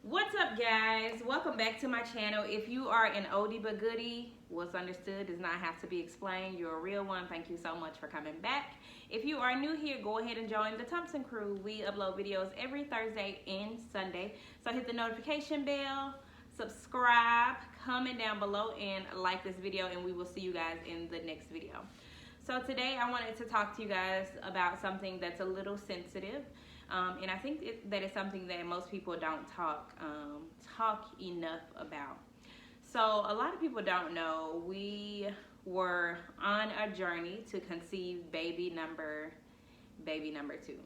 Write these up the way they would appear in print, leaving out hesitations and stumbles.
What's up, guys? Welcome back to my channel. If you are an oldie but goodie, what's understood does not have to be explained. You're a real one. Thank you so much for coming back. If you are new here, go ahead and join the Thompson crew. We upload videos every Thursday and Sunday. So hit the notification bell, subscribe, comment down below, and like this video, and we will see you guys in the next video. So today I wanted to talk to you guys about something that's a little sensitive. And I think that is something that most people don't talk enough about. So a lot of people don't know we were on a journey to conceive baby number 2.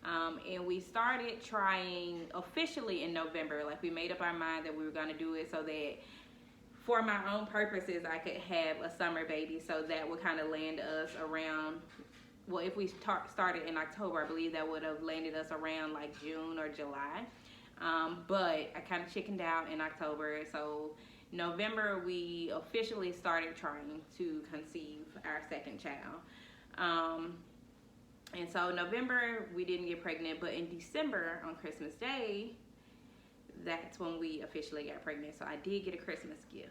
And we started trying officially in November. Like, we made up our mind that we were going to do it so that for my own purposes I could have a summer baby. So that would kind of land us around, well, if we started in October, I believe that would have landed us around like June or July. But I kind of chickened out in October. So November, we officially started trying to conceive our second child. And so November, we didn't get pregnant. But in December, on Christmas Day, that's when we officially got pregnant. So I did get a Christmas gift.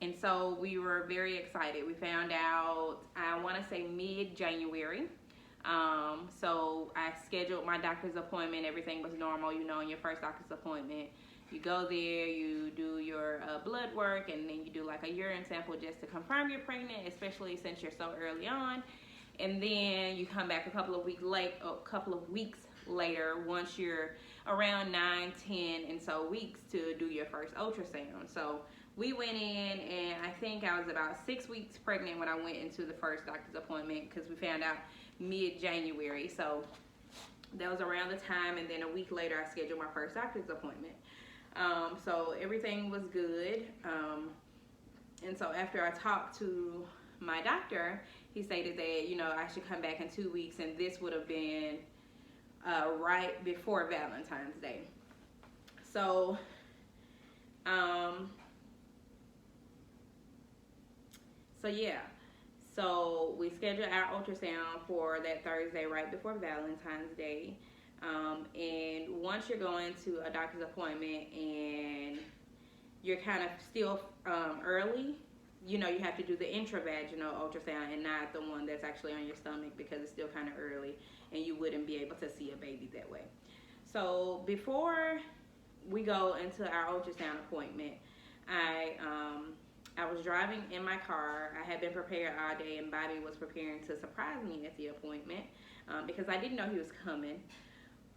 And so we were very excited. We found out, I want to say mid-January. So I scheduled my doctor's appointment. Everything was normal. You know, in your first doctor's appointment, you go there, you do your blood work, and then you do like a urine sample just to confirm you're pregnant, especially since you're so early on. And then you come back a couple of weeks later, once you're around 9, 10 and so weeks, to do your first ultrasound. So we went in, and I think I was about 6 weeks pregnant when I went into the first doctor's appointment, because we found out mid-January. So that was around the time, and then a week later I scheduled my first doctor's appointment. So everything was good. And so after I talked to my doctor, he stated that, you know, I should come back in 2 weeks, and this would have been right before Valentine's Day. So yeah, so we scheduled our ultrasound for that Thursday right before Valentine's Day. And once you're going to a doctor's appointment and you're kind of still early, you know, you have to do the intravaginal ultrasound and not the one that's actually on your stomach, because it's still kind of early and you wouldn't be able to see a baby that way. So before we go into our ultrasound appointment, I was driving in my car. I had been prepared all day, and Bobby was preparing to surprise me at the appointment, because I didn't know he was coming.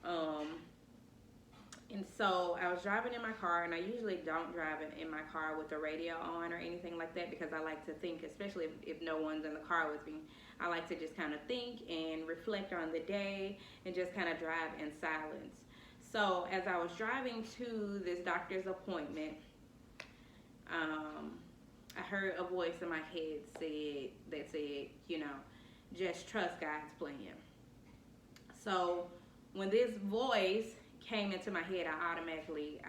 And so I was driving in my car, and I usually don't drive in my car with the radio on or anything like that, because I like to think, especially if no one's in the car with me, I like to just kind of think and reflect on the day and just kind of drive in silence. So as I was driving to this doctor's appointment, I heard a voice in my head that said, you know, just trust God's plan. So when this voice came into my head, I automatically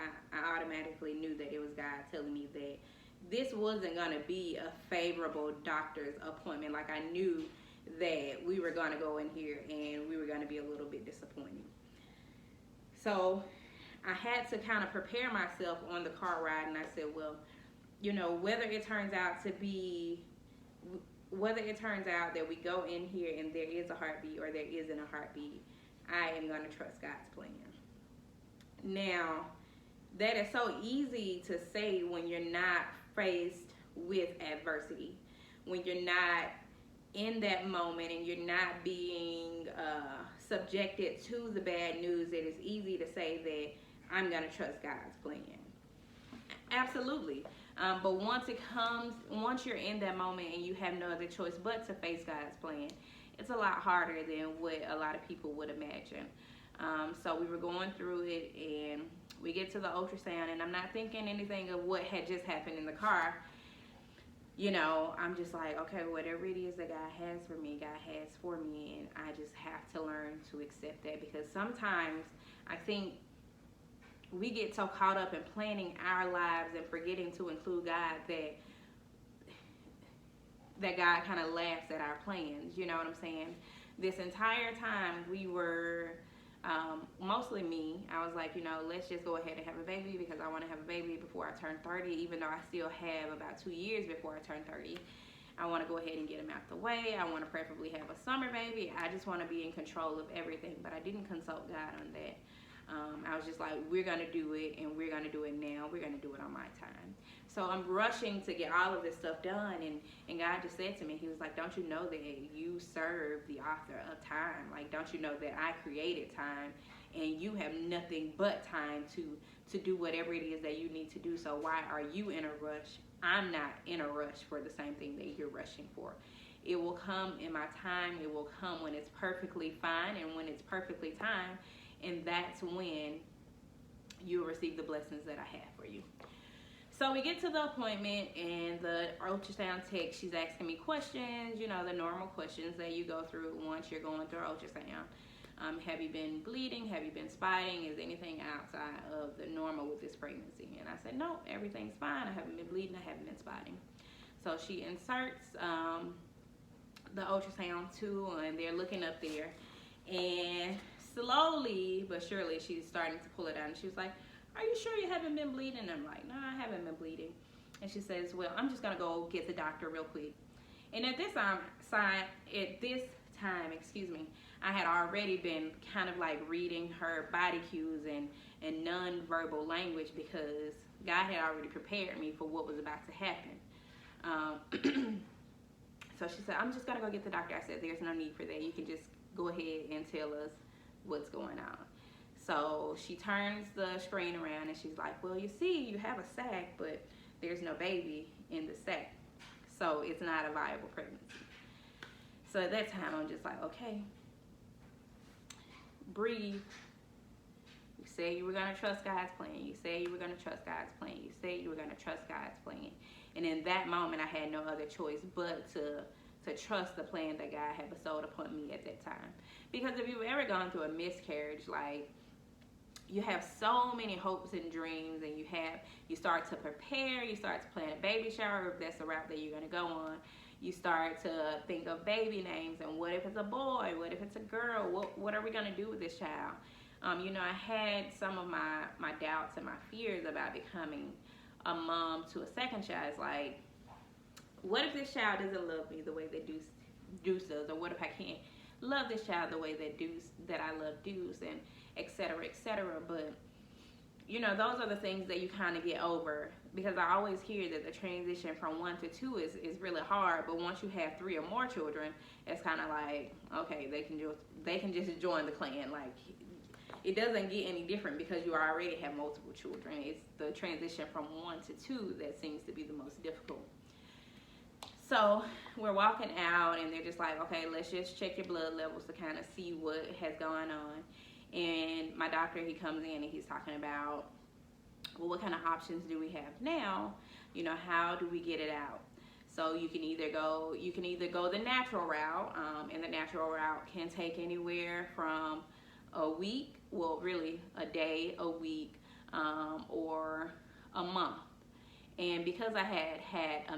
knew that it was God telling me that this wasn't going to be a favorable doctor's appointment. Like, I knew that we were going to go in here and we were going to be a little bit disappointed. So I had to kind of prepare myself on the car ride, and I said, well, you know, whether it turns out that we go in here and there is a heartbeat or there isn't a heartbeat, I am going to trust God's plan. Now, that is so easy to say when you're not faced with adversity, when you're not in that moment and you're not being subjected to the bad news. It is easy to say that I'm going to trust God's plan. Absolutely. But once you're in that moment and you have no other choice but to face God's plan, it's a lot harder than what a lot of people would imagine. So we were going through it, and we get to the ultrasound, and I'm not thinking anything of what had just happened in the car. You know, I'm just like, okay, whatever it is that God has for me, God has for me, and I just have to learn to accept that, because sometimes I think we get so caught up in planning our lives and forgetting to include God that God kind of laughs at our plans. You know what I'm saying? this entire time we were, mostly me, I was like, let's just go ahead and have a baby because I want to have a baby before I turn 30, even though I still have about 2 years before I turn 30. I want to go ahead and get him out the way. I want to preferably have a summer baby. I just want to be in control of everything, but I didn't consult God on that. I was just like, we're going to do it, and we're going to do it now. We're going to do it on my time. So I'm rushing to get all of this stuff done, and God just said to me, he was like, don't you know that you serve the author of time? Like, don't you know that I created time, and you have nothing but time to do whatever it is that you need to do. So why are you in a rush? I'm not in a rush for the same thing that you're rushing for. It will come in my time. It will come when it's perfectly fine and when it's perfectly time. And that's when you'll receive the blessings that I have for you. So we get to the appointment, and the ultrasound tech, she's asking me questions, the normal questions that you go through once you're going through ultrasound. Have you been bleeding? Have you been spotting? Is anything outside of the normal with this pregnancy? And I said, no, everything's fine. I haven't been bleeding. I haven't been spotting. So she inserts the ultrasound tool, and they're looking up there. And slowly but surely, she's starting to pull it out. And she was like, are you sure you haven't been bleeding? And I'm like, no, I haven't been bleeding. And she says, well, I'm just going to go get the doctor real quick. And at this time, I had already been kind of like reading her body cues and non-verbal language, because God had already prepared me for what was about to happen. So she said, I'm just going to go get the doctor. I said, there's no need for that. You can just go ahead and tell us what's going on. So she turns the screen around, and she's like, well, you see, you have a sac, but there's no baby in the sac. So it's not a viable pregnancy. So at that time, I'm just like, okay, breathe. You said you were going to trust God's plan. You said you were going to trust God's plan. You said you were going to trust God's plan. And in that moment, I had no other choice but to trust the plan that God had bestowed upon me at that time. Because if you've ever gone through a miscarriage, like, you have so many hopes and dreams, and you start to prepare, you start to plan a baby shower if that's the route that you're going to go on. You start to think of baby names, and what if it's a boy? What if it's a girl? What are we going to do with this child? I had some of my doubts and my fears about becoming a mom to a second child. It's like, what if this child doesn't love me the way that Deuce does? Or what if I can't love this child the way that I love Deuce, and et cetera, et cetera. But, those are the things that you kind of get over, because I always hear that the transition from 1 to 2 is really hard. But once you have 3 or more children, it's kind of like, okay, they can just join the clan. Like, it doesn't get any different because you already have multiple children. It's the transition from 1 to 2 that seems to be the most difficult. So we're walking out, and they're just like, okay, let's just check your blood levels to kind of see what has gone on. And my doctor, he comes in, and he's talking about, well, what kind of options do we have now? How do we get it out? So you can either go the natural route, and the natural route can take anywhere from a week, well, really a day, a week, or a month. And because I had a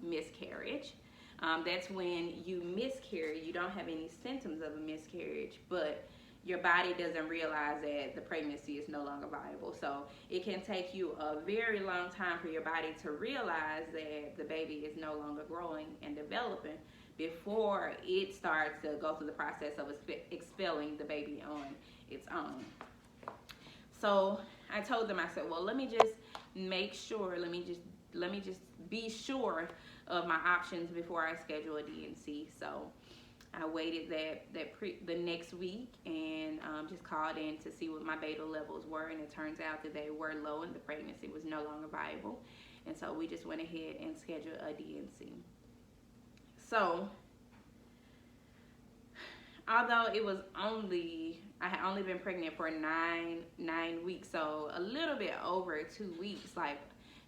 miscarriage, that's when you miscarry. You don't have any symptoms of a miscarriage, but your body doesn't realize that the pregnancy is no longer viable. So it can take you a very long time for your body to realize that the baby is no longer growing and developing before it starts to go through the process of expelling the baby on its own. So I told them, I said, well, let me just make sure, let me just be sure of my options before I schedule a D&C. So I waited the next week, and just called in to see what my beta levels were, and it turns out that they were low and the pregnancy was no longer viable. And so we just went ahead and scheduled a D&C. So although I had only been pregnant for nine weeks, so a little bit over 2 weeks, like,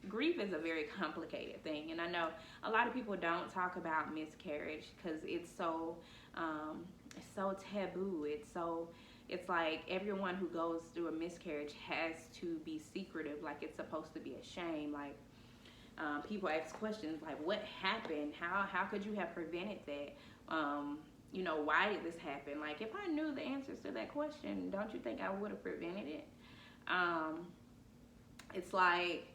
grief is a very complicated thing. And I know a lot of people don't talk about miscarriage because it's so taboo. It's like everyone who goes through a miscarriage has to be secretive, like it's supposed to be a shame. Like, people ask questions like, what happened? How could you have prevented that? you know, why did this happen? Like, if I knew the answers to that question, don't you think I would have prevented it? It's like,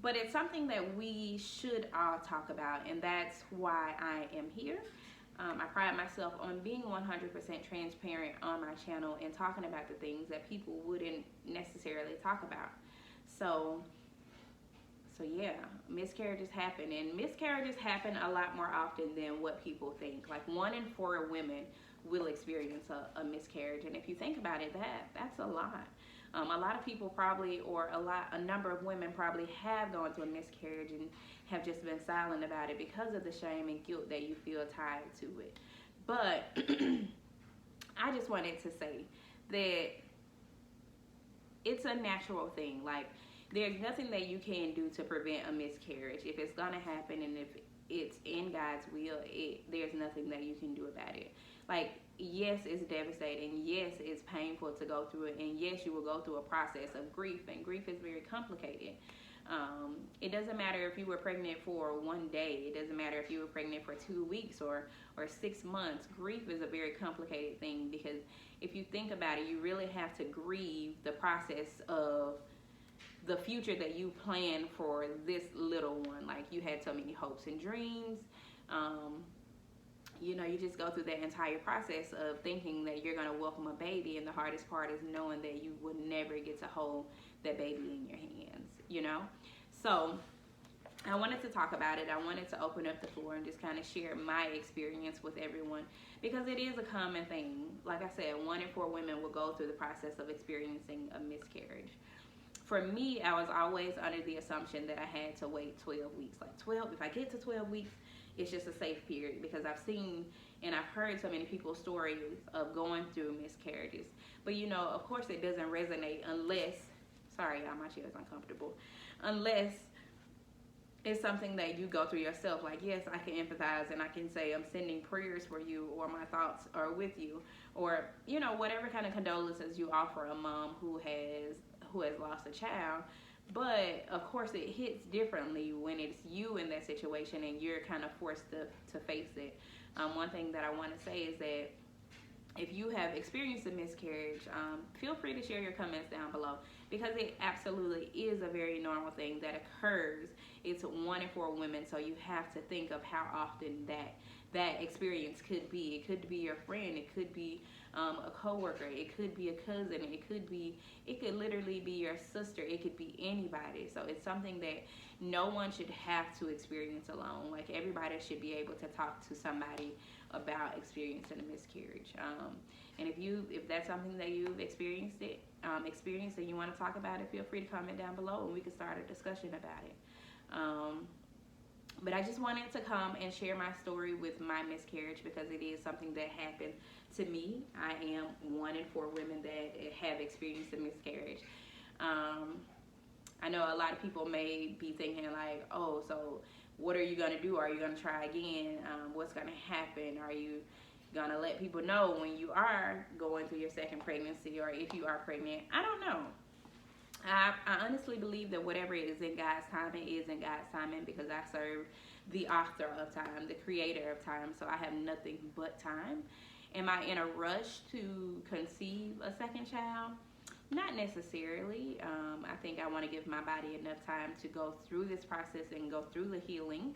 but it's something that we should all talk about, and that's why I am here. I pride myself on being 100% transparent on my channel and talking about the things that people wouldn't necessarily talk about. So yeah, miscarriages happen, and miscarriages happen a lot more often than what people think. Like 1 in 4 women will experience a miscarriage, and if you think about it, that's a lot. A lot of people probably, or a number of women probably have gone through a miscarriage and have just been silent about it because of the shame and guilt that you feel tied to it. But I just wanted to say that it's a natural thing. Like, there's nothing that you can do to prevent a miscarriage. If it's gonna happen and if it's in God's will, there's nothing that you can do about it. Like, yes, it's devastating. Yes, it's painful to go through it. And yes, you will go through a process of grief. And grief is very complicated. It doesn't matter if you were pregnant for 1 day. It doesn't matter if you were pregnant for 2 weeks or 6 months. Grief is a very complicated thing, because if you think about it, you really have to grieve the process of the future that you plan for this little one. Like, you had so many hopes and dreams. You know, you just go through that entire process of thinking that you're going to welcome a baby, and the hardest part is knowing that you will never get to hold that baby in your hands, you know? So I wanted to talk about it. I wanted to open up the floor and just kind of share my experience with everyone, because it is a common thing. Like I said, 1 in 4 women will go through the process of experiencing a miscarriage. For me, I was always under the assumption that I had to wait 12 weeks. Like, 12, if I get to 12 weeks, it's just a safe period, because I've seen and I've heard so many people's stories of going through miscarriages. But, you know, of course it doesn't resonate unless, sorry y'all, my chair is uncomfortable, unless it's something that you go through yourself. Like, yes, I can empathize and I can say I'm sending prayers for you, or my thoughts are with you, or, you know, whatever kind of condolences you offer a mom who has lost a child. But of course it hits differently when it's you in that situation and you're kind of forced to face it. One thing that I want to say is that if you have experienced a miscarriage, feel free to share your comments down below, because it absolutely is a very normal thing that occurs. It's 1 in 4 women, so you have to think of how often that experience could be. It could be your friend, it could be a coworker, it could be a cousin, it could literally be your sister, it could be anybody. So it's something that no one should have to experience alone. Like, everybody should be able to talk to somebody about experiencing a miscarriage. And if that's something that you've experienced and you want to talk about it, feel free to comment down below and we can start a discussion about it. But I just wanted to come and share my story with my miscarriage, because it is something that happened to me. I am 1 in 4 women that have experienced a miscarriage. I know a lot of people may be thinking like, oh, so what are you going to do? Are you going to try again? What's going to happen? Are you going to let people know when you are going through your second pregnancy, or if you are pregnant? I don't know. I honestly believe that whatever is in God's timing is in God's timing, because I serve the author of time, the creator of time, so I have nothing but time. Am I in a rush to conceive a second child? Not necessarily. I think I want to give my body enough time to go through this process and go through the healing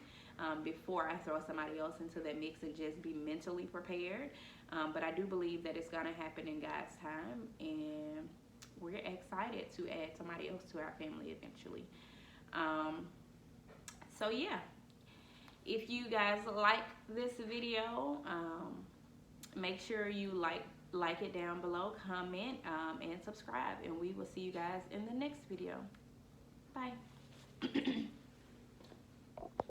before I throw somebody else into that mix and just be mentally prepared. But I do believe that it's going to happen in God's time, and we're excited to add somebody else to our family eventually. So yeah, if you guys like this video, make sure you like it down below, comment, and subscribe, and we will see you guys in the next video. Bye.